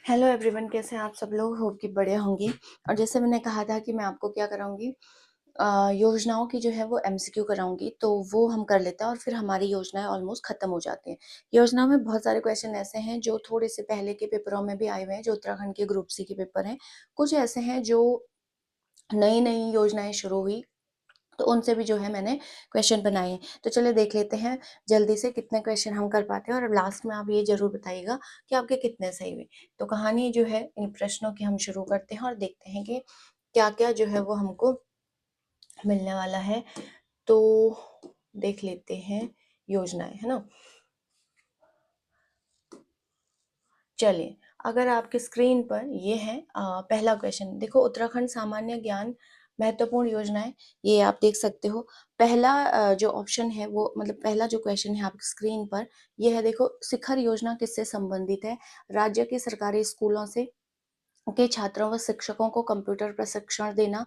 Hello everyone, कैसे हैं आप सब लोग। होप कि बढ़िया होंगे। और जैसे मैंने कहा था कि मैं आपको क्या कराऊंगी, योजनाओं की जो है वो एमसीक्यू कराऊंगी, तो वो हम कर लेते हैं और फिर हमारी योजनाएं ऑलमोस्ट खत्म हो जाती हैं। योजना में बहुत सारे क्वेश्चन ऐसे हैं जो थोड़े से पहले के पेपरों में भी आए हुए हैं, जो उत्तराखंड के ग्रुप सी के पेपर हैं। कुछ ऐसे हैं जो नई नई योजनाएं शुरू हुई, तो उनसे भी जो है मैंने क्वेश्चन बनाए हैं। तो चलिए देख लेते हैं जल्दी से कितने क्वेश्चन हम कर पाते हैं, और लास्ट में आप ये जरूर बताइएगा कि आपके कितने सही हुए। तो कहानी जो है इन प्रश्नों की हम शुरू करते हैं और देखते हैं कि क्या क्या जो है वो हमको मिलने वाला है। तो देख लेते हैं योजनाएं, है ना। चलिए, अगर आपके स्क्रीन पर ये है पहला क्वेश्चन, देखो उत्तराखंड सामान्य ज्ञान महत्वपूर्ण योजनाएं, ये आप देख सकते हो। पहला जो ऑप्शन है वो, मतलब पहला जो क्वेश्चन है आपकी स्क्रीन पर, ये है। देखो, शिखर योजना किससे संबंधित है? राज्य के सरकारी स्कूलों से के छात्रों व शिक्षकों को कंप्यूटर प्रशिक्षण देना,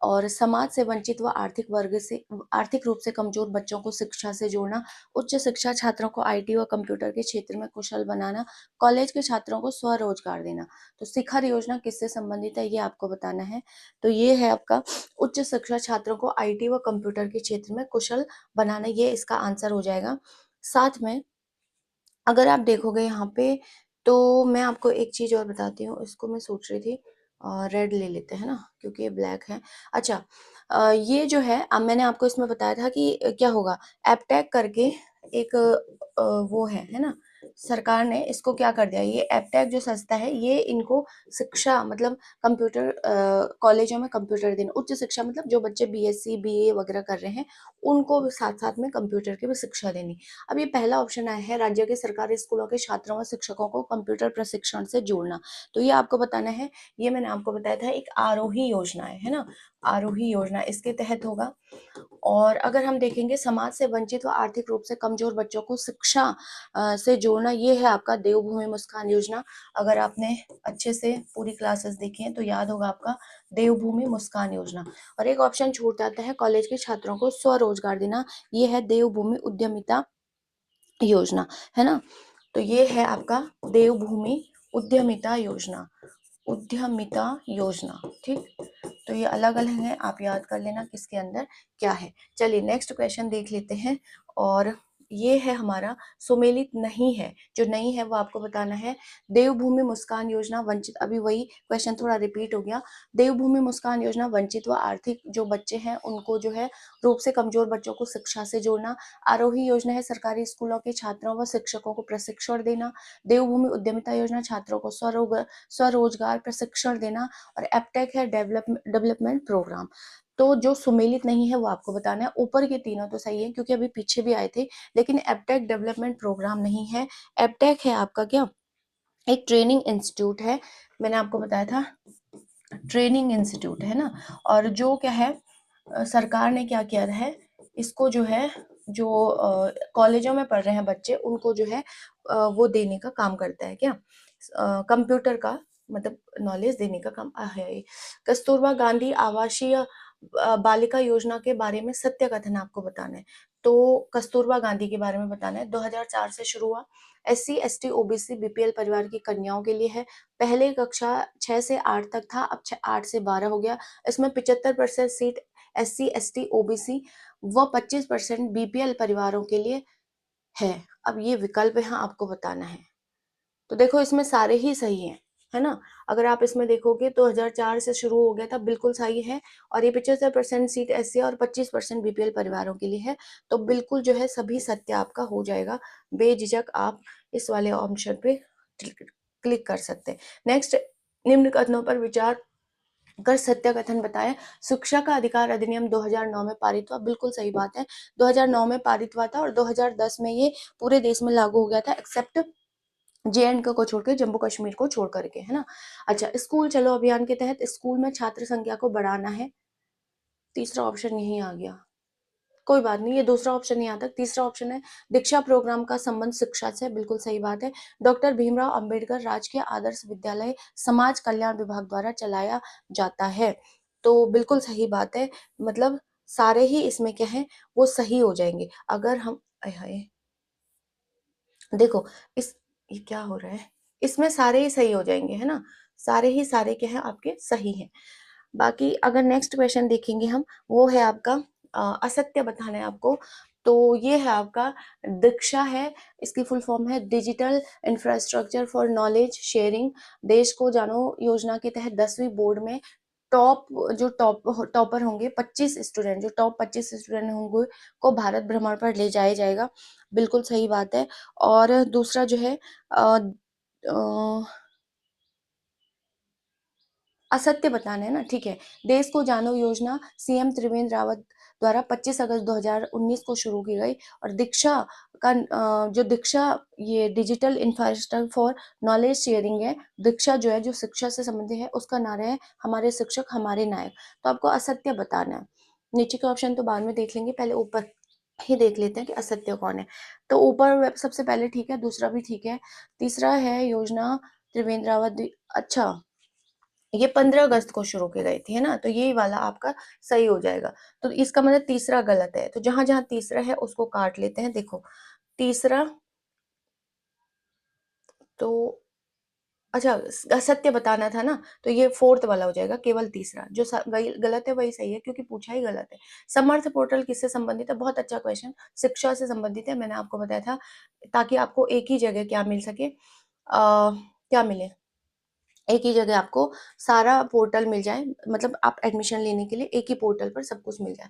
और समाज से वंचित व आर्थिक रूप से कमजोर बच्चों को शिक्षा से जोड़ना, उच्च शिक्षा छात्रों को आईटी व कंप्यूटर के क्षेत्र में कुशल बनाना, कॉलेज के छात्रों को स्वरोजगार देना। तो शिखर योजना किससे संबंधित है, ये आपको बताना है। तो ये है आपका उच्च शिक्षा छात्रों को आईटी व कंप्यूटर के क्षेत्र में कुशल बनाना, ये इसका आंसर हो जाएगा। साथ में अगर आप देखोगे यहाँ पे, तो मैं आपको एक चीज और बताती हूँ। इसको मैं सोच रही थी रेड ले लेते हैं ना, क्योंकि ये ब्लैक है। अच्छा, ये जो है, अब मैंने आपको इसमें बताया था कि क्या होगा, एपटेक करके एक वो है ना। सरकार ने इसको क्या कर दिया, ये एपटेक जो संस्था है, ये इनको शिक्षा, मतलब कंप्यूटर कॉलेजों में कंप्यूटर देना, उच्च शिक्षा मतलब जो बच्चे बीएससी बीए वगैरह कर रहे हैं, उनको साथ साथ में कंप्यूटर की भी शिक्षा देनी। अब ये पहला ऑप्शन आया है, राज्य के सरकारी स्कूलों के छात्रों व शिक्षकों को कंप्यूटर प्रशिक्षण से जोड़ना। तो ये आपको बताना है। ये मैंने आपको बताया था, एक आरोही योजना है ना। आरोही योजना इसके तहत होगा। और अगर हम देखेंगे, समाज से वंचित व आर्थिक रूप से कमजोर बच्चों को शिक्षा से जोड़ना, ये है आपका देवभूमि मुस्कान योजना। अगर आपने अच्छे से पूरी क्लासेस देखी हैं तो याद होगा आपका देवभूमि मुस्कान योजना। और एक ऑप्शन छूट जाता है, कॉलेज के छात्रों को स्वरोजगार देना, ये है देवभूमि उद्यमिता योजना, है ना। तो ये है आपका देवभूमि उद्यमिता योजना, उद्यमिता योजना। ठीक, तो ये अलग अलग है, आप याद कर लेना किसके अंदर क्या है। चलिए नेक्स्ट क्वेश्चन देख लेते हैं। और ये है हमारा सुमेलित नहीं है, जो नहीं है वो आपको बताना है। देवभूमि मुस्कान योजना वंचित, अभी वही क्वेश्चन थोड़ा रिपीट हो गया। देवभूमि मुस्कान योजना वंचित व आर्थिक जो बच्चे हैं उनको जो है रूप से कमजोर बच्चों को शिक्षा से जोड़ना। आरोही योजना है सरकारी स्कूलों के छात्रों व शिक्षकों को प्रशिक्षण देना। देवभूमि उद्यमिता योजना छात्रों को स्वरोजगार प्रशिक्षण देना। और एपटेक है डेवलपमेंट प्रोग्राम। तो जो सुमेलित नहीं है वो आपको बताना है। ऊपर के तीनों तो सही है क्योंकि अभी पीछे भी आए थे, लेकिन एपटेक डेवलपमेंट प्रोग्राम नहीं है। एपटेक है आपका क्या, एक ट्रेनिंग इंस्टीट्यूट है। मैंने आपको बताया था, ट्रेनिंग इंस्टीट्यूट है ना। और जो क्या है, सरकार ने क्या किया है, इसको जो है, जो कॉलेजों में पढ़ रहे हैं बच्चे, उनको जो है वो देने का काम करता है क्या, कंप्यूटर का मतलब नॉलेज देने का काम है। कस्तूरबा गांधी आवासीय बालिका योजना के बारे में सत्य कथन आपको बताना है। तो कस्तूरबा गांधी के बारे में बताना है। 2004 से शुरू हुआ, एससी एसटी ओबीसी बीपीएल परिवार की कन्याओं के लिए है। पहले कक्षा 6 से 8 तक था, अब 8 से 12 हो गया। इसमें 75% सीट एससी एसटी ओबीसी व 25% बीपीएल परिवारों के लिए है। अब ये विकल्प यहाँ आपको बताना है। तो देखो, इसमें सारे ही सही हैं, है ना। अगर आप इसमें देखोगे तो 2004 से शुरू हो गया था, बिल्कुल सही है। और ये 75% सीट एससी और 25% बीपीएल परिवारों के लिए है। तो बिल्कुल जो है सभी सत्य आपका हो जाएगा। बेझिझक आप इस वाले ऑप्शन पे क्लिक कर सकते हैं। नेक्स्ट, निम्न कथनों पर विचार कर सत्य कथन बताएं। शिक्षा का अधिकार अधिनियम 2009 में पारित हुआ, बिल्कुल सही बात है। 2009 में पारित हुआ था और 2010 में ये पूरे देश में लागू हो गया था, एक्सेप्ट जे एंड के को छोड़ के, जम्मू कश्मीर को छोड़ करके, है ना। अच्छा, स्कूल चलो अभियान के तहत स्कूल में छात्र संख्या को बढ़ाना है। तीसरा ऑप्शन यही आ गया, कोई बात नहीं, ये दूसरा ऑप्शन नहीं आता। तीसरा ऑप्शन है दीक्षा प्रोग्राम का संबंध शिक्षा से, बिल्कुल सही बात है। डॉक्टर भीमराव अंबेडकर राजकीय आदर्श विद्यालय समाज कल्याण विभाग द्वारा चलाया जाता है। तो बिल्कुल सही बात है, मतलब सारे ही इसमें क्या है, वो सही हो जाएंगे। अगर हम, आय हाय, देखो इस, ये क्या हो रहा है, इसमें सारे ही सही हो जाएंगे, है ना, सारे ही सारे क्या है आपके सही हैं। बाकी अगर नेक्स्ट क्वेश्चन देखेंगे हम, वो है आपका असत्य बताना है आपको। तो ये है आपका दीक्षा है, इसकी फुल फॉर्म है digital infrastructure for knowledge sharing. देश को जानो योजना के तहत 10वीं बोर्ड में टॉप जो टॉपर होंगे 25 स्टूडेंट, जो टॉप 25 स्टूडेंट होंगे को भारत भ्रमण पर ले जाया जाएगा। बिल्कुल सही बात है। और दूसरा जो है असत्य बताना है ना, ठीक है। देश को जानो योजना सीएम त्रिवेंद्र रावत द्वारा 25 अगस्त 2019 को शुरू की गई। और दीक्षा का जो दीक्षा ये digital infrastructure for knowledge sharing है, दीक्षा जो है जो शिक्षा से संबंधित है, उसका नारा है हमारे शिक्षक हमारे नायक। तो आपको असत्य बताना है। नीचे के ऑप्शन तो बाद में देख लेंगे, पहले ऊपर ही देख लेते हैं कि असत्य कौन है। तो ऊपर सबसे पहले ठीक है, दूसरा भी ठीक है, तीसरा है योजना त्रिवेंद्र रावत अच्छा, ये 15 अगस्त को शुरू की गई थी, है ना, तो ये वाला आपका सही हो जाएगा। तो इसका मतलब तीसरा गलत है, तो जहां जहां तीसरा है उसको काट लेते हैं। देखो तीसरा तो अच्छा, असत्य बताना था ना, तो ये फोर्थ वाला हो जाएगा, केवल तीसरा जो गलत है वही सही है, क्योंकि पूछा ही गलत है। समर्थ पोर्टल किससे संबंधित है? बहुत अच्छा क्वेश्चन, शिक्षा से संबंधित है, मैंने आपको बताया था, ताकि आपको एक ही जगह क्या मिल सके, क्या मिले, एक ही जगह आपको सारा पोर्टल मिल जाए, मतलब आप एडमिशन लेने के लिए एक ही पोर्टल पर सब कुछ मिल जाए।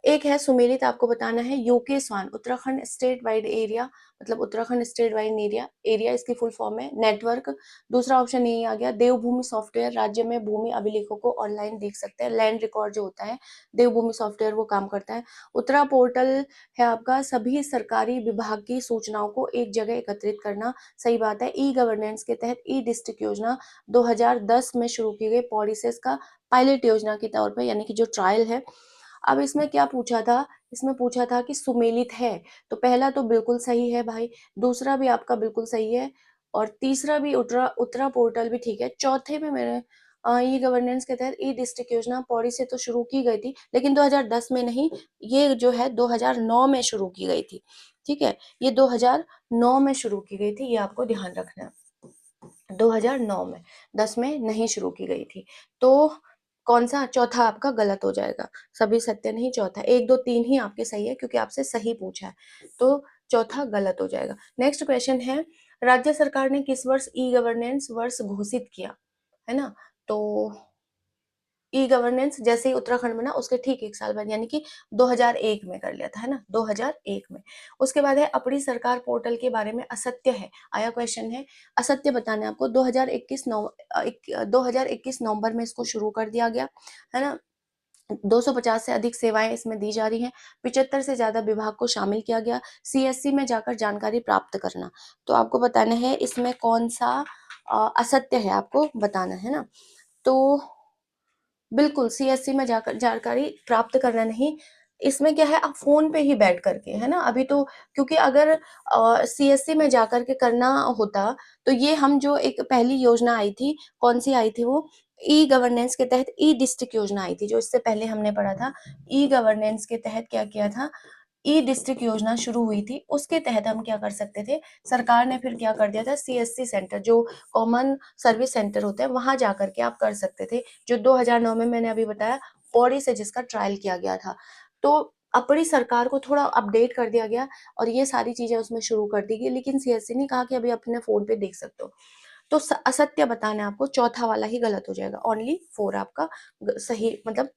एक है सुमेलित, आपको बताना है यूके स्वान उत्तराखंड स्टेट वाइड एरिया, मतलब Uttarakhand state wide area, area इसकी फुल फॉर्म है नेटवर्क। दूसरा ऑप्शन यही आ गया, देवभूमि सॉफ्टवेयर राज्य में भूमि अभिलेखों को ऑनलाइन देख सकते हैं, लैंड रिकॉर्ड जो होता है देवभूमि सॉफ्टवेयर वो काम करता है। उत्तरा पोर्टल है आपका सभी सरकारी विभाग की सूचनाओं को एक जगह एकत्रित करना, सही बात है। ई गवर्नेंस के तहत ई डिस्ट्रिक्ट योजना 2010 में शुरू की गई पॉलिसिस का पायलट योजना के तौर पर, यानी कि जो ट्रायल है। अब इसमें क्या पूछा था, इसमें पूछा था कि सुमेलित है, तो पहला तो बिल्कुल सही है भाई, दूसरा भी आपका बिल्कुल सही है, और तीसरा भी उत्तरा उत्तरा पोर्टल भी ठीक है। चौथे में मैंने ई गवर्नेंस के तहत ई डिस्ट्रिक्ट योजना पौड़ी से तो शुरू की गई थी, लेकिन 2010 में नहीं, ये जो है 2009 में शुरू की गई थी, ठीक है, ये 2009 में शुरू की गई थी, ये आपको ध्यान रखना है। 2009 में, 10 में नहीं शुरू की गई थी। तो कौन सा चौथा आपका गलत हो जाएगा, सभी सत्य नहीं, चौथा, एक दो तीन ही आपके सही है क्योंकि आपसे सही पूछा है, तो चौथा गलत हो जाएगा। नेक्स्ट क्वेश्चन है, राज्य सरकार ने किस वर्ष ई गवर्नेंस वर्ष घोषित किया, है ना, तो ई गवर्नेंस जैसे ही उत्तराखंड में ना, उसके ठीक एक साल बाद, यानी कि 2001 में कर लिया था, है ना, 2001 में। उसके बाद है अपनी सरकार पोर्टल के बारे में असत्य है, आया क्वेश्चन है, असत्य बताना है आपको। 2021 नवंबर में इसको शुरू कर दिया गया, है ना, 250 से अधिक सेवाएं इसमें दी जा रही हैं, 75 से ज्यादा विभाग को शामिल किया गया, सीएससी में जाकर जानकारी प्राप्त करना। तो आपको बताना है इसमें कौन सा असत्य है, आपको बताना है ना। तो बिल्कुल सीएससी में जाकर जानकारी प्राप्त करना नहीं, इसमें क्या है, आप फोन पे ही बैठ करके, है ना, अभी तो, क्योंकि अगर सीएससी में जाकर के करना होता, तो ये हम जो एक पहली योजना आई थी, कौन सी आई थी वो, ई गवर्नेंस के तहत ई डिस्ट्रिक्ट योजना आई थी, जो इससे पहले हमने पढ़ा था। ई गवर्नेंस के तहत क्या किया था, ई डिस्ट्रिक्ट योजना शुरू हुई थी, उसके तहत हम क्या कर सकते थे, सरकार ने फिर क्या कर दिया था, सीएससी सेंटर जो कॉमन सर्विस सेंटर होते हैं वहां जाकर के आप कर सकते थे, जो 2009 में मैंने अभी बताया पौड़ी से जिसका ट्रायल किया गया था। तो अपनी सरकार को थोड़ा अपडेट कर दिया गया और ये सारी चीजें उसमें शुरू कर दी गई, लेकिन सीएससी ने कहा कि अभी अपने फोन पे देख सकते हो। तो असत्य बताना है आपको, चौथा वाला ही गलत हो जाएगा, ओनली 4 आपका सही, मतलब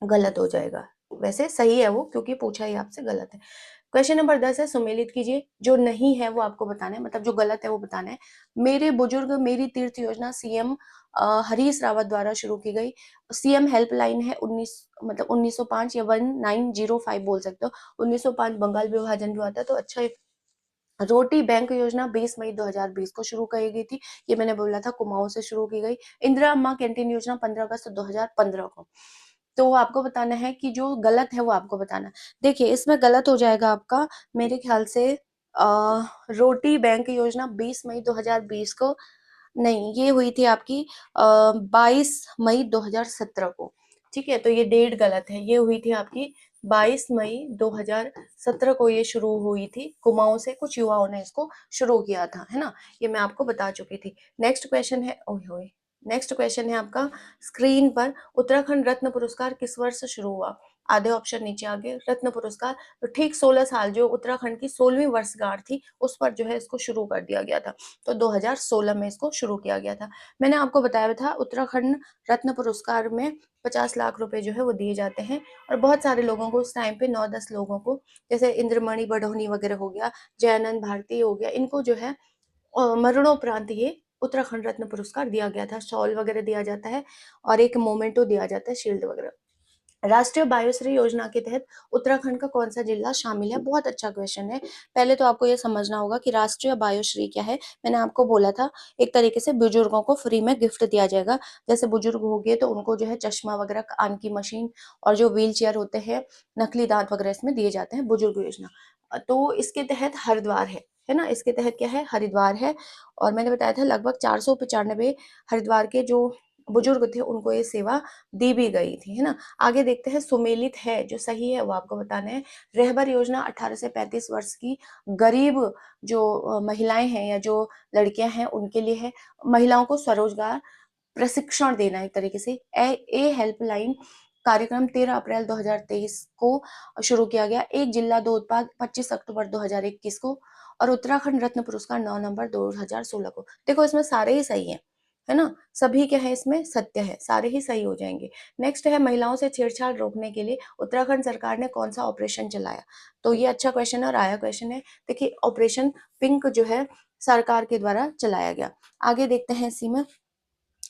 गलत हो जाएगा। वैसे सही है वो, क्योंकि पूछा ही आपसे गलत है। क्वेश्चन नंबर 10 है, सुमेलित कीजिए, जो नहीं है वो आपको बताना है, मतलब जो गलत है वो बताना है। मेरे बुजुर्ग मेरी तीर्थ योजना सीएम हरीश रावत द्वारा शुरू की गई, सीएम हेल्पलाइन है 1905 या 1905 बोल सकते हो, 1905 बंगाल विभाजन भी आता है, तो अच्छा। रोटी बैंक योजना 20 मई 2020 को शुरू की गई थी, ये मैंने बोला था कुमाऊं से शुरू की गई। इंदिरा अम्मा कैंटीन योजना 15 अगस्त 2015 को। तो आपको बताना है कि जो गलत है वो आपको बताना है। देखिए इसमें गलत हो जाएगा आपका, मेरे ख्याल से रोटी बैंक योजना 20 मई 2020 को नहीं, ये हुई थी आपकी 22 मई 2017 को, ठीक है, तो ये डेट गलत है, ये हुई थी आपकी 22 मई 2017 को ये शुरू हुई थी। कुमाऊं से कुछ युवाओं ने इसको शुरू किया था, है ना, ये मैं आपको बता चुकी थी। नेक्स्ट क्वेश्चन है, ओए नेक्स्ट क्वेश्चन है आपका स्क्रीन पर, उत्तराखंड रत्न पुरस्कार किस वर्ष से शुरू हुआ? आधे ऑप्शन नीचे आ गए। रत्न पुरस्कार तो ठीक 16 साल, जो उत्तराखंड की 16वीं वर्षगांठ थी उस पर जो है इसको शुरू कर दिया गया था। तो 2016 में इसको शुरू किया गया था। मैंने आपको बताया था उत्तराखंड रत्न पुरस्कार में 50 लाख रुपए जो है वो दिए जाते हैं, और बहुत सारे लोगों को उस टाइम पे 9-10 लोगों को, जैसे इंद्रमणि बडोनी वगैरह हो गया, जयानंद भारती हो गया, इनको जो है मरणोपरांत ये उत्तराखंड रत्न पुरस्कार दिया गया था। शॉल वगैरह दिया जाता है और एक मोमेंटो दिया जाता है, शील्ड वगैरह। राष्ट्रीय बायोश्री योजना के तहत उत्तराखंड का कौन सा जिला शामिल है? बहुत अच्छा क्वेश्चन है। पहले तो आपको ये समझना होगा कि राष्ट्रीय बायोश्री क्या है। मैंने आपको बोला था एक तरीके से बुजुर्गों को फ्री में गिफ्ट दिया जाएगा। जैसे बुजुर्ग हो गए तो उनको जो है चश्मा वगैरह, कान की मशीन, और जो व्हील चेयर होते हैं, नकली दांत वगैरह इसमें दिए जाते हैं, बुजुर्ग योजना। तो इसके तहत हरिद्वार है ना, इसके तहत क्या है, हरिद्वार है। और मैंने बताया था लगभग 495 हरिद्वार के जो बुजुर्ग थे उनको ये सेवा दी भी गई थी, है ना। आगे देखते हैं, सुमेलित है जो सही है वो आपको बताना है। रहबर योजना 18 से 35 वर्ष की गरीब जो महिलाएं हैं या जो लड़कियां हैं उनके लिए है। महिलाओं को स्वरोजगार प्रशिक्षण देना एक तरीके से। ए हेल्पलाइन कार्यक्रम 13 अप्रैल 2023 को शुरू किया गया। एक जिला दो उत्पाद 25 अक्टूबर 2021 को। और उत्तराखंड रत्न पुरस्कार 9 नवंबर 2016 को। देखो इसमें सारे ही सही है ना, सभी क्या है इसमें सत्य है, सारे ही सही हो जाएंगे। नेक्स्ट है, महिलाओं से छेड़छाड़ रोकने के लिए उत्तराखंड सरकार ने कौन सा ऑपरेशन चलाया? तो ये अच्छा क्वेश्चन है और आया क्वेश्चन है। देखिए ऑपरेशन पिंक जो है सरकार के द्वारा चलाया गया। आगे देखते हैं इसी में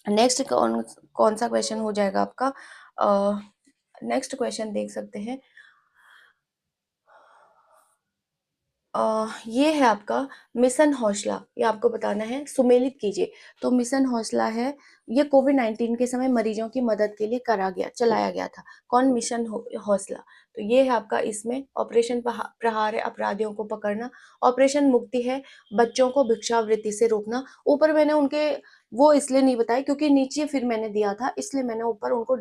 नेक्स्ट कौन कौन सा क्वेश्चन हो जाएगा आपका। नेक्स्ट क्वेश्चन देख सकते हैं, ये है आपका मिशन हौसला। ये आपको बताना है, सुमेलित कीजिए। तो मिशन हौसला है, ये कोविड-19 के समय मरीजों की मदद के लिए चलाया गया था। कौन? मिशन हौसला। तो ये है आपका, इसमें ऑपरेशन प्रहार है, अपराधियों को पकड़ना। ऑपरेशन मुक्ति है, बच्चों को भिक्षावृत्ति से रोकना। ऊपर मैंने उनके वो इसलिए नहीं बताए क्योंकि नीचे फिर मैंने दिया था, इसलिए मैंने ऊपर उनको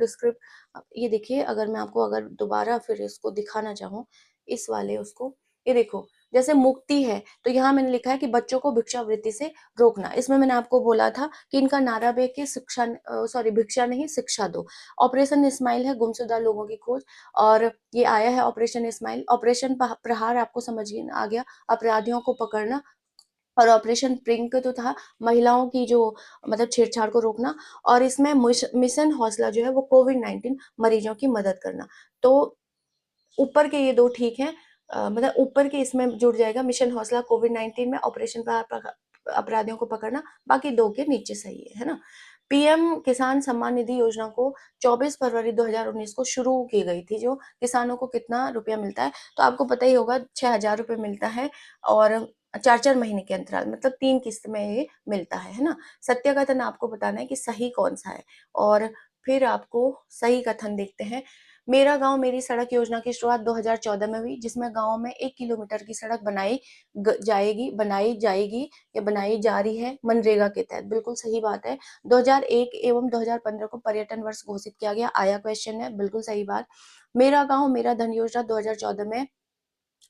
ये देखिए, अगर मैं आपको अगर दोबारा फिर इसको दिखाना चाहूँ, इस वाले उसको, ये देखो, जैसे मुक्ति है तो यहाँ मैंने लिखा है कि बच्चों को भिक्षावृत्ति से रोकना। इसमें मैंने आपको बोला था कि इनका नारा भी है कि भिक्षा नहीं शिक्षा दो। ऑपरेशन स्माइल है, गुमशुदा लोगों की खोज, और ये आया है ऑपरेशन स्माइल। ऑपरेशन प्रहार आपको समझ आ गया, अपराधियों को पकड़ना। और ऑपरेशन पिंक तो था महिलाओं की जो मतलब छेड़छाड़ को रोकना। और इसमें मिशन हौसला जो है वो कोविड-19 मरीजों की मदद करना। तो ऊपर के ये दो ठीक हैं, मतलब ऊपर के इसमें जुड़ जाएगा मिशन हौसला कोविड-19 में, ऑपरेशन अपराधियों को पकड़ना, बाकी दो के नीचे सही है ना। पीएम किसान सम्मान निधि योजना को 24 फरवरी 2019 को शुरू की गई थी, जो किसानों को कितना रुपया मिलता है? तो आपको पता ही होगा, 6,000 रुपये मिलता है, और 4-4 महीने के अंतराल, मतलब 3 किस्त में ये मिलता है ना। सत्य कथन आपको बताना है कि सही कौन सा है, और फिर आपको सही कथन देखते हैं। मेरा गांव मेरी सड़क योजना की शुरुआत 2014 में हुई, जिसमें गांव में 1 किलोमीटर की सड़क बनाई जाएगी या बनाई जा रही है मनरेगा के तहत। बिल्कुल सही बात है। 2001 एवं 2015 को पर्यटन वर्ष घोषित किया गया, आया क्वेश्चन है, बिल्कुल सही बात। मेरा गांव मेरा धन योजना 2014 में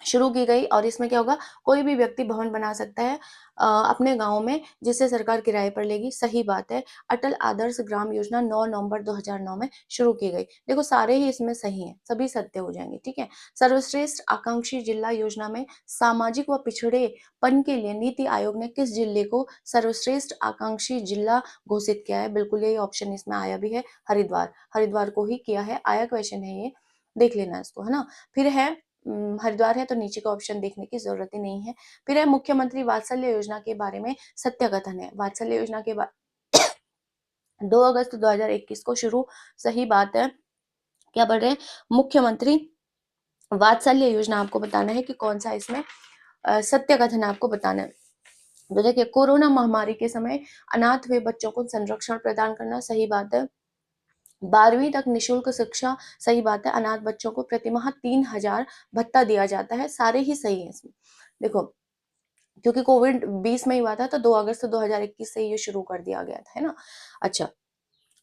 शुरू की गई, और इसमें क्या होगा, कोई भी व्यक्ति भवन बना सकता है अपने गांव में, जिससे सरकार किराए पर लेगी, सही बात है। अटल आदर्श ग्राम योजना 9 नवंबर 2009 में शुरू की गई। देखो सारे ही इसमें सही हैं, सभी सत्य हो जाएंगे, ठीक है। सर्वश्रेष्ठ आकांक्षी जिला योजना में सामाजिक व पिछड़ेपन के लिए नीति आयोग ने किस जिले को सर्वश्रेष्ठ आकांक्षी जिला घोषित किया है? बिल्कुल यही ऑप्शन इसमें आया भी है, हरिद्वार। हरिद्वार को ही किया है, आया क्वेश्चन है ये, देख लेना इसको, है ना। फिर है हरिद्वार है तो नीचे का ऑप्शन देखने की जरूरत ही नहीं है। फिर है मुख्यमंत्री वात्सल्य योजना के बारे में सत्य कथन है। वात्सल्य योजना के बाद 2 अगस्त 2021 को शुरू, सही बात है। क्या बोल रहे हैं, मुख्यमंत्री वात्सल्य योजना आपको बताना है कि कौन सा इसमें सत्य कथन आपको बताना है। तो देखिए, कोरोना महामारी के समय अनाथ हुए बच्चों को संरक्षण प्रदान करना, सही बात है। 12वीं तक निशुल्क शिक्षा, सही बात है। अनाथ बच्चों को प्रतिमाह 3,000 भत्ता दिया जाता है, सारे ही सही है इसमें। देखो, क्योंकि कोविड 20 में ही हुआ था तो 2 अगस्त 2021 से ये शुरू कर दिया गया था, है ना। अच्छा,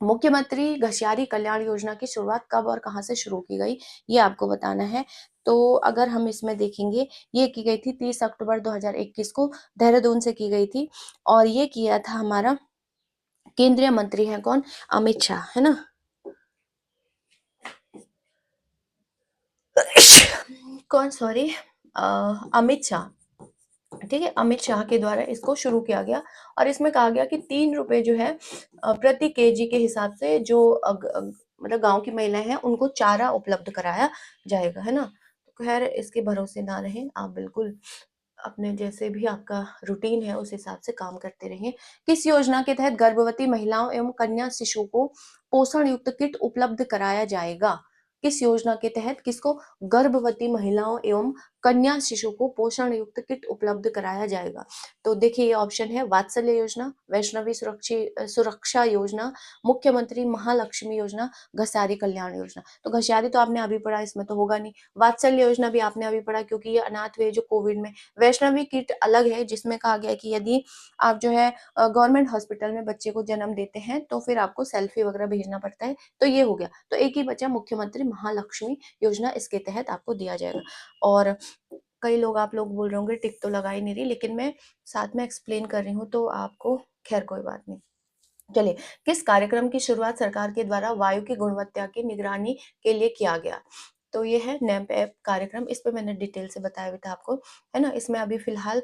मुख्यमंत्री घसियारी कल्याण योजना की शुरुआत कब और कहाँ से शुरू की गई, ये आपको बताना है। तो अगर हम इसमें देखेंगे, ये की गई थी 30 अक्टूबर 2021 को, देहरादून से की गई थी, और ये किया था हमारा केंद्रीय मंत्री है कौन, अमित शाह, है ना। कौन, सॉरी, अमित शाह, ठीक है, अमित शाह के द्वारा इसको शुरू किया गया। और इसमें कहा गया कि 3 रुपए जो है प्रति केजी के हिसाब से जो मतलब गांव की महिलाएं हैं उनको चारा उपलब्ध कराया जाएगा, है ना। तो खैर इसके भरोसे ना रहें आप, बिल्कुल अपने जैसे भी आपका रूटीन है उस हिसाब से काम करते रहिए। किस योजना के तहत गर्भवती महिलाओं एवं कन्या शिशु को पोषण युक्त किट उपलब्ध कराया जाएगा, किस योजना के तहत किसको, गर्भवती महिलाओं एवं कन्या शिशु को पोषण युक्त किट उपलब्ध कराया जाएगा। तो देखिए ये ऑप्शन है, वात्सल्य योजना, वैष्णवी सुरक्षा योजना, मुख्यमंत्री महालक्ष्मी योजना, घसारी कल्याण योजना। तो घसारी तो आपने अभी पढ़ा, इसमें तो होगा नहीं। वात्सल्य योजना भी आपने अभी पढ़ा, क्योंकि ये अनाथ हुए जो कोविड में। वैष्णवी किट अलग है, जिसमें कहा गया कि यदि आप जो है गवर्नमेंट हॉस्पिटल में बच्चे को जन्म देते हैं तो फिर आपको सेल्फी वगैरह भेजना पड़ता है। तो ये हो गया, तो एक ही बचा मुख्यमंत्री महालक्ष्मी योजना, इसके तहत आपको दिया जाएगा। और कई लोग, आप लोग बोल रहे होंगे टिक तो लगा ही नहीं रही, लेकिन मैं साथ में एक्सप्लेन कर रही हूँ तो आपको, खैर कोई बात नहीं। चलिए, किस कार्यक्रम की शुरुआत सरकार के द्वारा वायु की गुणवत्ता की निगरानी के लिए किया गया। तो ये है नैप ऐप कार्यक्रम, इस पे मैंने डिटेल से बताया भी था आपको, है ना। इसमें अभी फिलहाल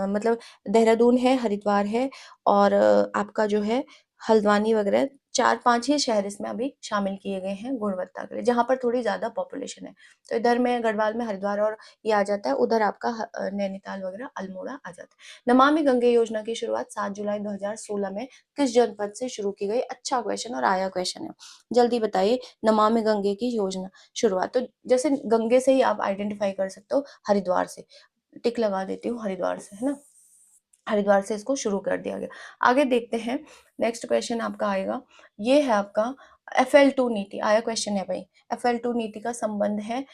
मतलब देहरादून है, हरिद्वार है, और आपका जो है हल्द्वानी वगैरह 4-5 ही शहर इसमें अभी शामिल किए गए हैं गुणवत्ता के लिए, जहाँ पर थोड़ी ज्यादा पॉपुलेशन है। तो इधर में गढ़वाल में हरिद्वार और ये आ जाता है, उधर आपका नैनीताल वगैरह अल्मोड़ा आ जाता है। नमामि गंगे योजना की शुरुआत 7 जुलाई 2016 में किस जनपद से शुरू की गई। अच्छा क्वेश्चन और आया क्वेश्चन है, जल्दी बताइए। नमामि गंगे की योजना शुरुआत, तो जैसे गंगे से ही आप आइडेंटिफाई कर सकते हो, हरिद्वार से, टिक लगा देती हूँ हरिद्वार से, है ना। हरिद्वार से इसको शुरू कर दिया गया। आगे देखते हैं, नेक्स्ट क्वेश्चन आपका आएगा, ये है आपका FL2 नीति, आया क्वेश्चन है भाई। FL2 नीति का संबंध है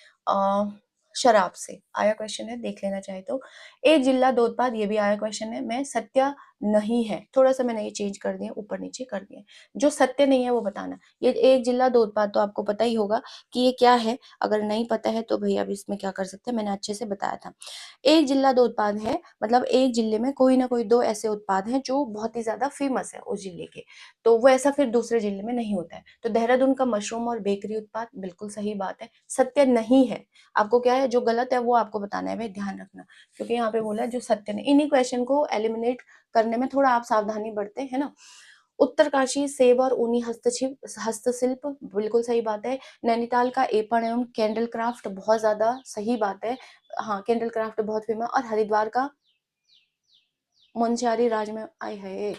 शराब से, आया क्वेश्चन है, देख लेना चाहे तो। एक जिला दो उत्पाद, ये भी आया क्वेश्चन है। मैं सत्य नहीं है, थोड़ा सा मैंने ये चेंज कर दिया, ऊपर नीचे कर दिया, जो सत्य नहीं है वो बताना। ये एक जिला दो उत्पाद तो आपको पता ही होगा कि ये क्या है, अगर नहीं पता है तो भैया अभी इसमें क्या कर सकते हैं, मैंने अच्छे से बताया था। एक जिला दो उत्पाद है, मतलब एक जिले में कोई ना कोई दो ऐसे उत्पाद हैं जो बहुत ही ज्यादा फेमस है उस जिले के, तो वो ऐसा फिर दूसरे जिले में नहीं होता है। तो देहरादून का मशरूम और बेकरी उत्पाद, बिल्कुल सही बात है, सत्य नहीं है। आपको क्या है, जो गलत है वो आपको बताना है भाई, ध्यान रखना, क्योंकि यहाँ पे बोला है जो सत्य नहीं। इन्हीं क्वेश्चन को एलिमिनेट करने में थोड़ा आप सावधानी बरते, है ना। उत्तरकाशी सेब और ऊनी हस्तशिल्प, बिल्कुल सही बात है। नैनीताल का एपण एवं कैंडल क्राफ्ट, बहुत ज्यादा सही बात है, हाँ कैंडल क्राफ्ट बहुत फेमस। और हरिद्वार का मुंशियारी राज में आई है,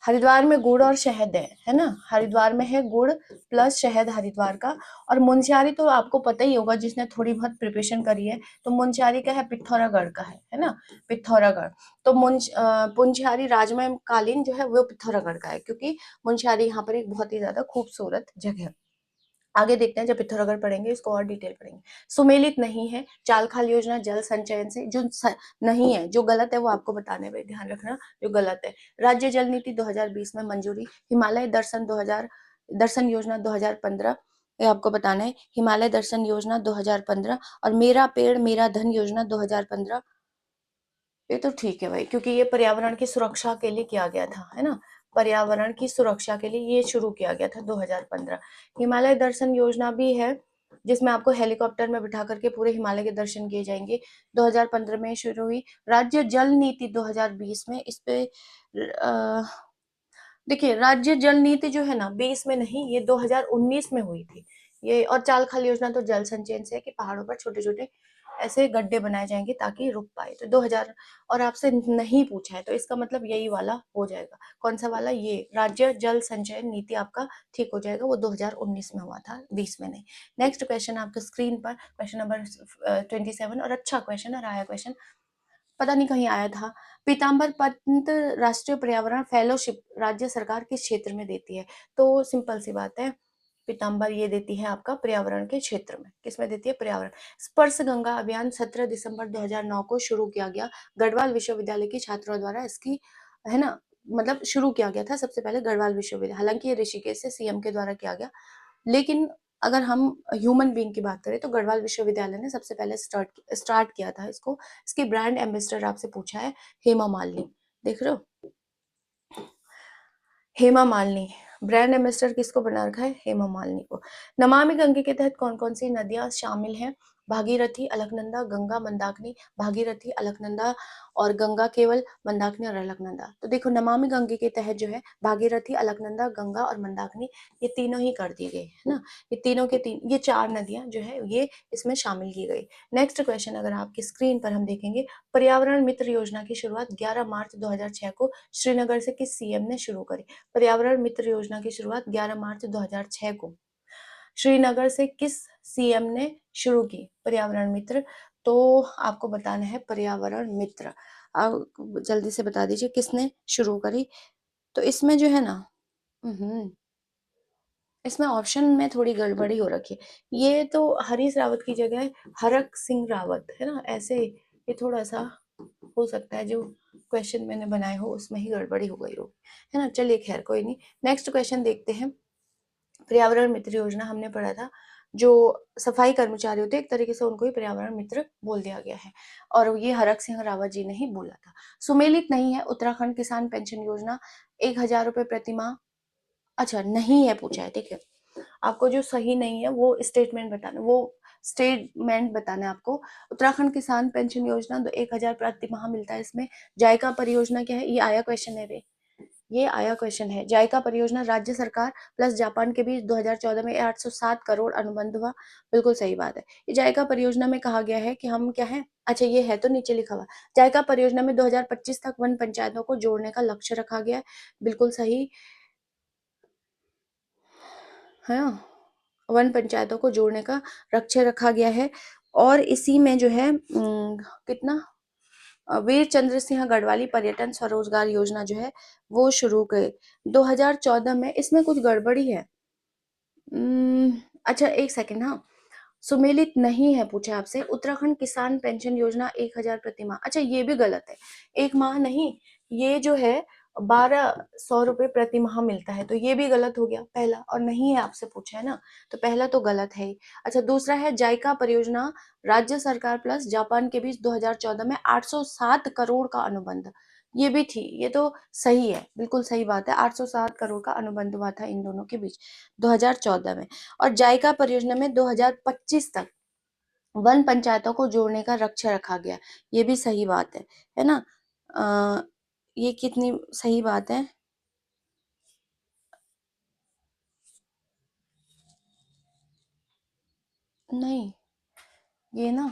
हरिद्वार में गुड़ और शहद है ना, हरिद्वार में है गुड़ प्लस शहद हरिद्वार का। और मुंशियारी तो आपको पता ही होगा जिसने थोड़ी बहुत प्रिपरेशन करी है, तो मुंशियारी का है, पिथौरागढ़ का है ना, पिथौरागढ़। तो मुंशियारी राजमय कालीन जो है वो पिथौरागढ़ का है, क्योंकि मुंशियारी यहाँ पर एक बहुत ही ज्यादा खूबसूरत जगह है। आगे देखते हैं, जब पिथौरागढ़ पढ़ेंगे इसको और डिटेल पढ़ेंगे। सुमेलित नहीं है, चाल खाल योजना जल संचयन से, जो नहीं है, जो गलत है वो आपको बताने में ध्यान रखना, जो गलत है। राज्य जल नीति 2020 में मंजूरी, हिमालय दर्शन योजना 2015, ये आपको बताना है, हिमालय दर्शन योजना 2015। और मेरा पेड़ मेरा धन योजना 2015, ये तो ठीक है भाई, क्योंकि ये पर्यावरण की सुरक्षा के लिए किया गया था, है ना, पर्यावरण की सुरक्षा के लिए ये शुरू किया गया था 2015। हिमालय दर्शन योजना भी है, जिसमें आपको हेलीकॉप्टर में बिठा करके पूरे हिमालय के दर्शन किए जाएंगे, 2015 में शुरू हुई। राज्य जल नीति 2020 में, इस पे देखिए राज्य जल नीति जो है ना 20 में नहीं, ये 2019 में हुई थी ये। और चाल खाल योजना तो जल संचयन से है कि पहाड़ों पर छोटे छोटे ऐसे गड्ढे बनाए जाएंगे ताकि रुक पाए, तो 2000। और आपसे नहीं पूछा है तो इसका मतलब यही वाला हो जाएगा, कौन सा वाला, ये राज्य जल संचयन नीति आपका ठीक हो जाएगा, वो 2019 में हुआ था, 20 में नहीं। नेक्स्ट क्वेश्चन आपके स्क्रीन पर, क्वेश्चन नंबर 27, और अच्छा क्वेश्चन और आया क्वेश्चन, पता नहीं कहीं आया था। पीताम्बर पंत राष्ट्रीय पर्यावरण फेलोशिप राज्य सरकार किस क्षेत्र में देती है। तो सिंपल सी बात है, पीताम्बर ये देती है आपका पर्यावरण के क्षेत्र में, किसमें देती है, पर्यावरण। स्पर्श गंगा अभियान 17 दिसंबर 2009 को शुरू किया गया, गढ़वाल विश्वविद्यालय के छात्रों द्वारा इसकी, है ना, मतलब शुरू किया गया था सबसे पहले गढ़वाल विश्वविद्यालय, हालांकि ये ऋषिकेश से सीएम के द्वारा किया गया, लेकिन अगर हम ह्यूमन बीइंग की बात करें तो गढ़वाल विश्वविद्यालय ने सबसे पहले स्टार्ट किया था इसको। इसकी ब्रांड एम्बेसडर आपसे पूछा है हेमा मालिनी, देख रहे हो, हेमा मालिनी ब्रांड एम्बेसडर किसको बना रखा है, हेमा मालिनी को। नमामि गंगे के तहत कौन कौन सी नदियां शामिल हैं, भागीरथी, अलकनंदा, गंगा, मंदाकिनी, भागीरथी, अलकनंदा और गंगा केवल, मंदाकिनी और अलकनंदा। तो देखो नमामि गंगे के तहत जो है भागीरथी, अलकनंदा, गंगा और मंदाकिनी ये तीनों ही कर दी गई है ना, ये तीनों के तीन, ये 4 नदियां जो है ये इसमें शामिल की गई। नेक्स्ट क्वेश्चन अगर आपकी स्क्रीन पर हम देखेंगे, पर्यावरण मित्र योजना की शुरुआत 11 मार्च 2006 को श्रीनगर से किस सीएम ने शुरू करी। पर्यावरण मित्र योजना की शुरुआत 11 मार्च 2006 को श्रीनगर से किस सीएम ने शुरू की, पर्यावरण मित्र। तो आपको बताना है पर्यावरण मित्र, आप जल्दी से बता दीजिए किसने शुरू करी। तो इसमें जो है ना, इसमें ऑप्शन में थोड़ी गड़बड़ी हो रखी है, ये तो हरीश रावत की जगह हरक सिंह रावत है ना, ऐसे ये थोड़ा सा हो सकता है जो क्वेश्चन मैंने बनाए हो उसमें ही गड़बड़ी हो गई हो, है ना। चलिए खैर कोई नहीं, नेक्स्ट क्वेश्चन देखते हैं। पर्यावरण मित्र योजना हमने पढ़ा था, जो सफाई कर्मचारी होते हैं एक तरीके से उनको ही पर्यावरण मित्र बोल दिया गया है, और ये हरक सिंह रावत जी ने ही बोला था। सुमेलित नहीं है उत्तराखंड किसान पेंशन योजना, 1,000 रुपए प्रतिमाह, अच्छा नहीं है पूछा है, ठीक है। आपको जो सही नहीं है वो स्टेटमेंट बताना है आपको। उत्तराखंड किसान पेंशन योजना 1,000 प्रति माह मिलता है इसमें। जायका परियोजना क्या है, ये आया क्वेश्चन है रे, ये आया क्वेश्चन है। जायका परियोजना राज्य सरकार प्लस जापान के बीच 2014 में 807 करोड़ अनुबंध हुआ, बिल्कुल सही बात है। ये जायका परियोजना में कहा गया है कि हम क्या है, अच्छा ये है तो नीचे लिखा हुआ, जायका परियोजना में 2025 तक वन पंचायतों को जोड़ने का लक्ष्य रखा गया है, बिल्कुल सही है ना, वन पंचायतों को जोड़ने का लक्ष्य रखा गया है। और इसी में जो है कितना, वीर चंद्र सिंह गढ़वाली पर्यटन स्वरोजगार योजना जो है वो शुरू गए 2014 में। इसमें कुछ गड़बड़ी है, अच्छा एक सेकेंड, हाँ सुमेलित नहीं है पूछा आपसे। उत्तराखंड किसान पेंशन योजना 1,000 प्रति माह, अच्छा ये भी गलत है, एक माह नहीं, ये जो है 1,200 रुपए प्रति माह मिलता है, तो ये भी गलत हो गया पहला, और नहीं है आपसे पूछा है ना, तो पहला तो गलत है ही। अच्छा दूसरा है जायका परियोजना राज्य सरकार प्लस जापान के बीच 2014 में 807 करोड़ का अनुबंध, ये भी थी, ये तो सही है, बिल्कुल सही बात है, 807 करोड़ का अनुबंध हुआ था इन दोनों के बीच 2014 में। और जायका परियोजना में 2025 तक वन पंचायतों को जोड़ने का लक्ष्य रखा गया, ये भी सही बात है ना। ये कितनी सही बात है, नहीं ये ना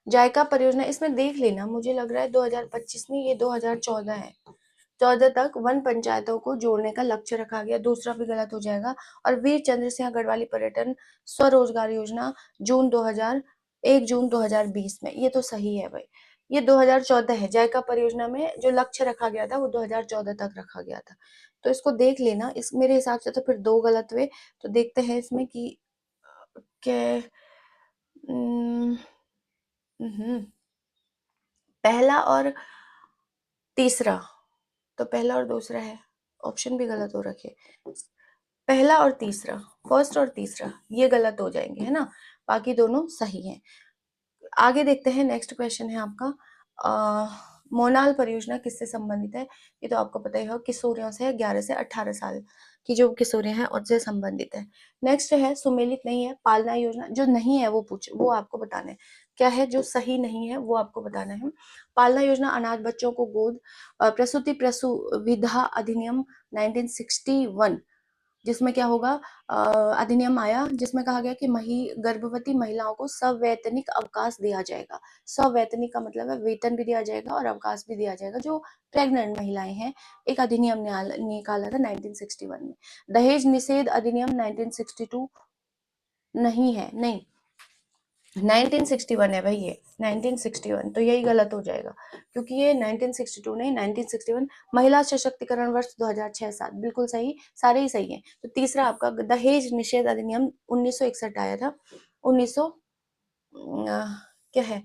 जायका परियोजना इसमें देख लेना, मुझे लग रहा है 2025 नहीं, ये 2014 है, 14 तक वन पंचायतों को जोड़ने का लक्ष्य रखा गया, दूसरा भी गलत हो जाएगा। और वीर चंद्र सिंह गढ़वाली पर्यटन स्वरोजगार योजना जून 2000 1 जून 2020 में, ये तो सही है भाई, ये 2014 है। जायका परियोजना में जो लक्ष्य रखा गया था वो 2014 तक रखा गया था, तो इसको देख लेना। इस मेरे हिसाब से तो फिर दो गलत हुए, तो देखते हैं इसमें कि क्या, हम्म, पहला और तीसरा, तो पहला और दूसरा है, ऑप्शन भी गलत हो रखे, पहला और तीसरा, फर्स्ट और तीसरा ये गलत हो जाएंगे है ना, बाकी दोनों सही हैं। आगे देखते हैं, नेक्स्ट क्वेश्चन है आपका, मोनाल परियोजना किससे संबंधित है, ये तो आपको पता ही हो, किशोरियों से 11 से 18 साल की जो किशोरियां हैं उनसे संबंधित है। नेक्स्ट है सुमेलित नहीं है पालना योजना, जो नहीं है वो आपको बताना है, क्या है जो सही नहीं है वो आपको बताना है। पालना योजना अनाथ बच्चों को गोद प्रसूति प्रसुविधा अधिनियम 1961, जिसमें क्या होगा, अधिनियम आया जिसमें कहा गया कि गर्भवती महिलाओं को सवैतनिक अवकाश दिया जाएगा। सवैतनिक का मतलब है वेतन भी दिया जाएगा और अवकाश भी दिया जाएगा जो प्रेग्नेंट महिलाएं हैं, एक अधिनियम निकाला था 1961 में। दहेज निषेध अधिनियम 1962 नहीं है, नहीं 1961 है भाई, ये 1961, तो यही गलत हो जाएगा क्योंकि ये 1962 नहीं 1961। महिला सशक्तिकरण वर्ष 2006-7, बिल्कुल सही, सारे ही सही हैं। तो तीसरा आपका दहेज निषेध अधिनियम 1961 आया था, 1900 क्या है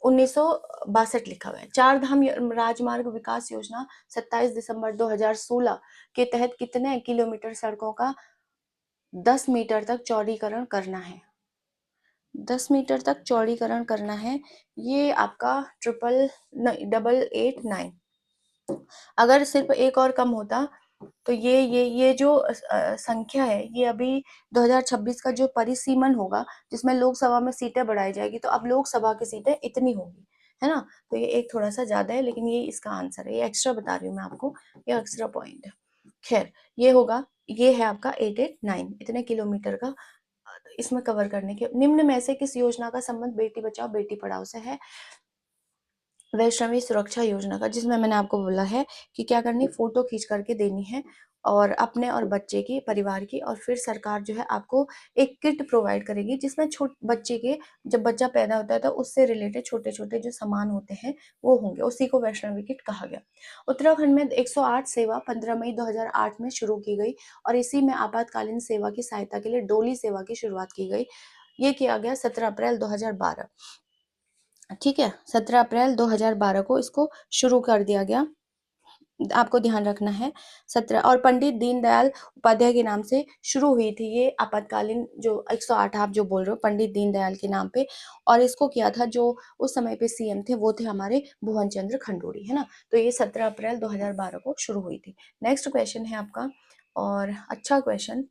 1962 लिखा हुआ है। चार धाम राजमार्ग विकास योजना 27 दिसंबर 2016 के तहत कितने किलोमीटर सड़कों का 10 मीटर तक चौड़ीकरण करना है? 10 मीटर तक चौड़ीकरण करना है। ये आपका 8889। अगर सिर्फ एक और कम होता तो ये जो संख्या है, ये अभी 2026 का जो परिसीमन होगा जिसमें लोकसभा में सीटें बढ़ाई जाएगी, तो अब लोकसभा की सीटें इतनी होगी, है ना। तो ये एक थोड़ा सा ज्यादा है, लेकिन ये इसका आंसर है। ये एक्स्ट्रा बता रही हूँ मैं आपको, ये एक्स्ट्रा पॉइंट है। खैर, ये होगा, ये है आपका 889 इतने किलोमीटर का इसमें कवर करने के। निम्न में से किस योजना का संबंध बेटी बचाओ बेटी पढ़ाओ से है? वैष्णवी सुरक्षा योजना का, जिसमें मैंने आपको बोला है कि क्या करनी, फोटो खींच करके देनी है और अपने और बच्चे की, परिवार की, और फिर सरकार जो है आपको एक किट प्रोवाइड करेगी जिसमें बच्चे के, जब बच्चा पैदा होता है तो उससे रिलेटेड छोटे छोटे जो सामान होते हैं वो होंगे, उसी को वैष्णवी किट कहा गया। उत्तराखंड में 108 सेवा 15 मई 2008 में शुरू की गई और इसी में आपातकालीन सेवा की सहायता के लिए डोली सेवा की शुरुआत की गई। ये किया गया 17 अप्रैल 2012। ठीक है, 17 अप्रैल 2012 को इसको शुरू कर दिया गया, आपको ध्यान रखना है। 17, और पंडित दीनदयाल उपाध्याय के नाम से शुरू हुई थी ये आपातकालीन जो 108 आप जो बोल रहे हो, पंडित दीनदयाल के नाम पे। और इसको किया था, जो उस समय पे सीएम थे वो थे हमारे भुवन चंद्र खंडूड़ी, है ना। तो ये 17 अप्रैल 2012 को शुरू हुई थी। नेक्स्ट क्वेश्चन है आपका, और अच्छा क्वेश्चन,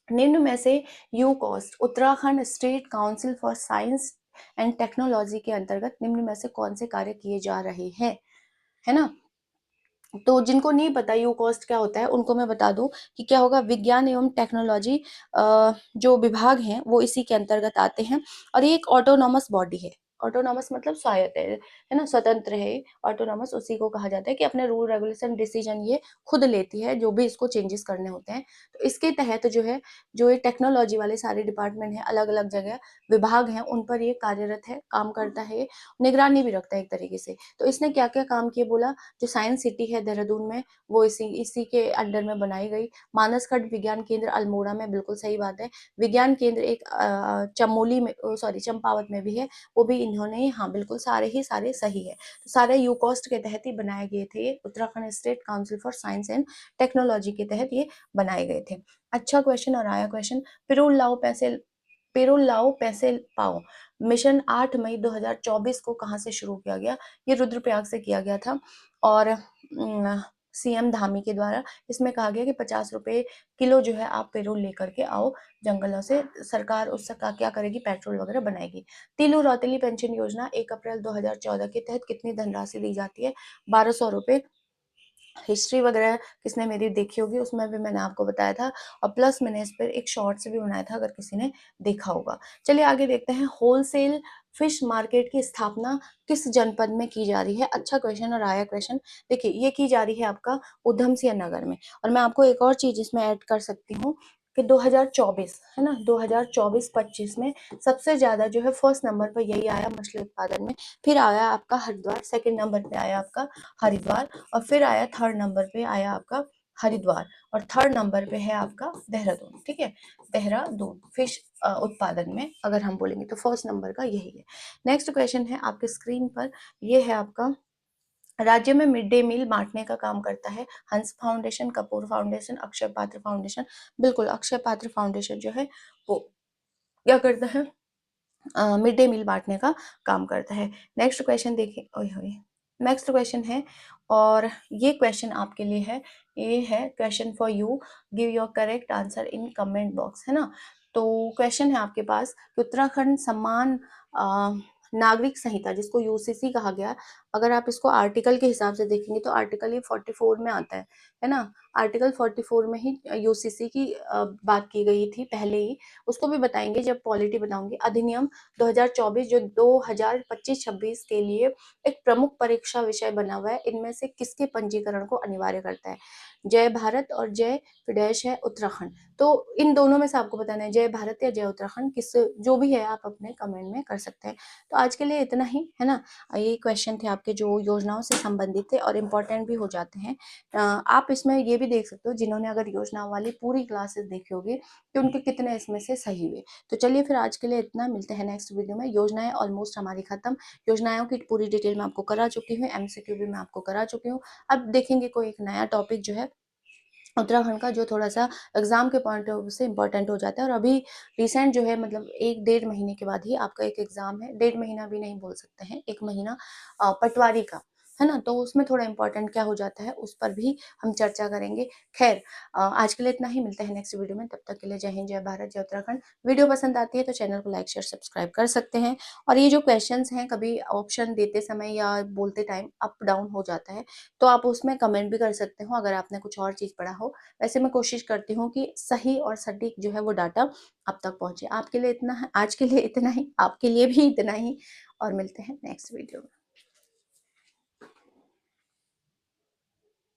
निम्न में से UCOST Uttarakhand state council for science and technology के अंतर्गत निम्न में से कौन से कार्य किए जा रहे हैं, है ना। तो जिनको नहीं पता यूकॉस्ट क्या होता है उनको मैं बता दूं कि क्या होगा, विज्ञान एवं टेक्नोलॉजी जो विभाग हैं वो इसी के अंतर्गत आते हैं। और ये एक ऑटोनॉमस बॉडी है। ऑटोनॉमस मतलब स्वायत्त है ना, स्वतंत्र है। ऑटोनॉमस उसी को कहा जाता है कि अपने रूल रेगुलेशन डिसीजन ये खुद लेती है, जो भी इसको चेंजेस करने होते हैं। तो इसके तहत जो है, जो ये टेक्नोलॉजी वाले सारे डिपार्टमेंट हैं, अलग अलग जगह विभाग हैं, उन पर ये कार्यरत है, काम करता है, निगरानी भी रखता है एक तरीके से। तो इसने क्या क्या काम किए बोला, जो साइंस सिटी है देहरादून में वो इसी के अंडर में बनाई गई। मानसखंड विज्ञान केंद्र अल्मोड़ा में, बिल्कुल सही बात है। विज्ञान केंद्र एक चमोली में, सॉरी चंपावत में भी है, वो भी इन्होंने, हाँ बिल्कुल सारे ही सारे सही है। तो सारे यूकॉस्ट के तहत ही बनाए गए थे, Uttarakhand state council for science and technology के तहत ये बनाए गए थे। अच्छा क्वेश्चन और आया क्वेश्चन, पिरुल लाओ पैसे पाओ मिशन 8 मई 2024 को कहां से शुरू किया गया? ये रुद्रप्रयाग से किया गया था, और सीएम धामी के द्वारा इसमें कहा गया कि 50 रुपए किलो जो है आप पेरोल लेकर के आओ जंगलों से, सरकार उससे क्या करेगी, पेट्रोल वगैरह बनाएगी। तिलू रौतेली पेंशन योजना 1 अप्रैल 2014 के तहत कितनी धनराशि दी जाती है? 1200 रुपए। हिस्ट्री वगैरह किसने मेरी देखी होगी उसमें भी मैंने आपको बताया था, और प्लस मैंने इस पर एक शॉर्ट्स भी बनाया था अगर किसी ने देखा होगा। चलिए आगे देखते हैं, होलसेल फिश मार्केट की स्थापना किस जनपद में की जा रही है? अच्छा क्वेश्चन और आया क्वेश्चन। देखिए ये की जा रही है आपका उधम सिंह नगर में। और मैं आपको एक और चीज इसमें ऐड कर सकती हूँ कि 2024 है ना, 2024-25 में सबसे ज्यादा जो है फर्स्ट नंबर पर यही आया मछली उत्पादन में, फिर आया आपका हरिद्वार, सेकंड नंबर पे आया आपका हरिद्वार, और फिर आया थर्ड नंबर पे आया आपका हरिद्वार, और थर्ड नंबर पे है आपका देहरादून। ठीक है, देहरादून फिश उत्पादन में अगर हम बोलेंगे तो फर्स्ट नंबर का यही है। नेक्स्ट क्वेश्चन है आपके स्क्रीन पर, ये है आपका, राज्य में मिड डे मील बांटने का काम करता है हंस फाउंडेशन, कपूर फाउंडेशन, अक्षय पात्र फाउंडेशन। बिल्कुल, अक्षय पात्र फाउंडेशन जो है वो क्या करता है, मिड डे मील बांटने का काम करता है। नेक्स्ट क्वेश्चन देखिए, ओए होए, नेक्स्ट क्वेश्चन है, और ये क्वेश्चन आपके लिए है, ये है question for you, give your correct answer in comment box, है ना। तो क्वेश्चन है आपके पास कि उत्तराखंड सम्मान नागरिक संहिता जिसको यूसीसी कहा गया, अगर आप इसको आर्टिकल के हिसाब से देखेंगे तो आर्टिकल ये 44 में आता है ना। आर्टिकल 44 में ही यूसीसी की बात की गई थी पहले ही, उसको भी बताएंगे जब पॉलिटी बताऊंगी। अधिनियम 2024 जो 2025-26 के लिए एक प्रमुख परीक्षा विषय बना हुआ है, इनमें से किसके पंजीकरण को अनिवार्य करता है? जय भारत और जय विदेश है उत्तराखंड। तो इन दोनों में से आपको बताना है जय भारत या जय उत्तराखंड, किस जो भी है आप अपने कमेंट में कर सकते हैं। तो आज के लिए इतना ही, है ना। ये क्वेश्चन थे आपके जो योजनाओं से संबंधित थे और इम्पोर्टेंट भी हो जाते हैं। आप इसमें ये भी देख सकते हो जिन्होंने अगर योजनाओं वाली पूरी क्लासेस देखी होगी कि उनके कितने इसमें से सही हुए। तो चलिए फिर आज के लिए इतना, मिलते हैं नेक्स्ट वीडियो में। योजनाएं ऑलमोस्ट हमारी खत्म, योजनाओं की पूरी डिटेल मैं आपको करा चुकी हूँ, एमसीक्यू भी मैं आपको करा चुकी हूँ। अब देखेंगे कोई एक नया टॉपिक जो है उत्तराखंड का, जो थोड़ा-सा एग्ज़ाम के पॉइंट ऑफ व्यू से इम्पोर्टेंट हो जाता है। और अभी रिसेंट जो है, मतलब 1 डेढ़ महीने के बाद ही आपका एक एग्ज़ाम है, डेढ़ महीना भी नहीं बोल सकते हैं, 1 महीना पटवारी का, है ना? तो उसमें थोड़ा इम्पोर्टेंट क्या हो जाता है, उस पर भी हम चर्चा करेंगे। ख़ैर आज के लिए इतना ही, मिलते हैं नेक्स्ट वीडियो में, तब तक के लिए जय हिंद, जय भारत, जय उत्तराखंड। वीडियो पसंद आती है तो चैनल को लाइक, शेयर, सब्सक्राइब कर सकते हैं। और ये जो क्वेश्चंस हैं, कभी ऑप्शन देते समय या बोलते टाइम अप डाउन हो जाता है, तो आप उसमें कमेंट भी कर सकते हो अगर आपने कुछ और चीज़ पढ़ा हो। वैसे मैं कोशिश करती हूँ कि सही और सटीक जो है वो डाटा आप तक पहुँचे। आपके लिए इतना है, आज के लिए इतना ही, आपके लिए भी इतना ही, और मिलते हैं नेक्स्ट वीडियो में।